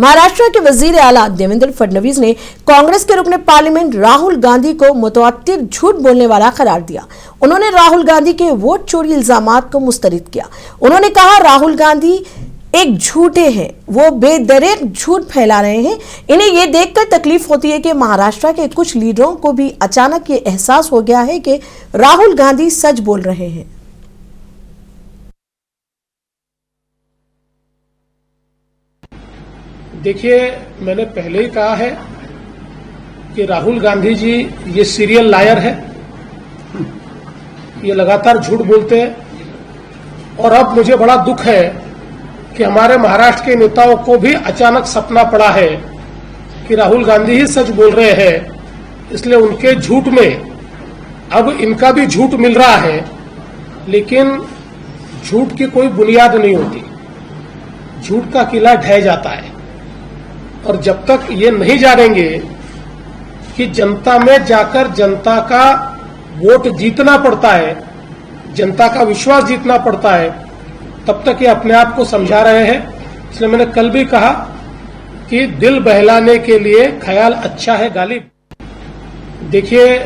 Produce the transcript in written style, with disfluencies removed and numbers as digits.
महाराष्ट्र के वजीर आला देवेंद्र फडणवीस ने कांग्रेस के रुकने पार्लियामेंट राहुल गांधी को मुतअत्तिर झूठ बोलने वाला करार दिया। उन्होंने राहुल गांधी के वोट चोरी इल्जामात को मुस्तरद किया। उन्होंने कहा, राहुल गांधी एक झूठे हैं, वो बेदरेक झूठ फैला रहे हैं। इन्हें ये देखकर तकलीफ होती है कि महाराष्ट्र के कुछ लीडरों को भी अचानक ये एहसास हो गया है कि राहुल गांधी सच बोल रहे हैं। देखिए, मैंने पहले ही कहा है कि राहुल गांधी जी ये सीरियल लायर है, ये लगातार झूठ बोलते हैं। और अब मुझे बड़ा दुख है कि हमारे महाराष्ट्र के नेताओं को भी अचानक सपना पड़ा है कि राहुल गांधी ही सच बोल रहे हैं, इसलिए उनके झूठ में अब इनका भी झूठ मिल रहा है। लेकिन झूठ की कोई बुनियाद नहीं होती, झूठ का किला ढह जाता है। और जब तक ये नहीं जानेंगे कि जनता में जाकर जनता का वोट जीतना पड़ता है, जनता का विश्वास जीतना पड़ता है, तब तक ये अपने आप को समझा रहे हैं। इसलिए मैंने कल भी कहा कि दिल बहलाने के लिए ख्याल अच्छा है गालिब। देखिए,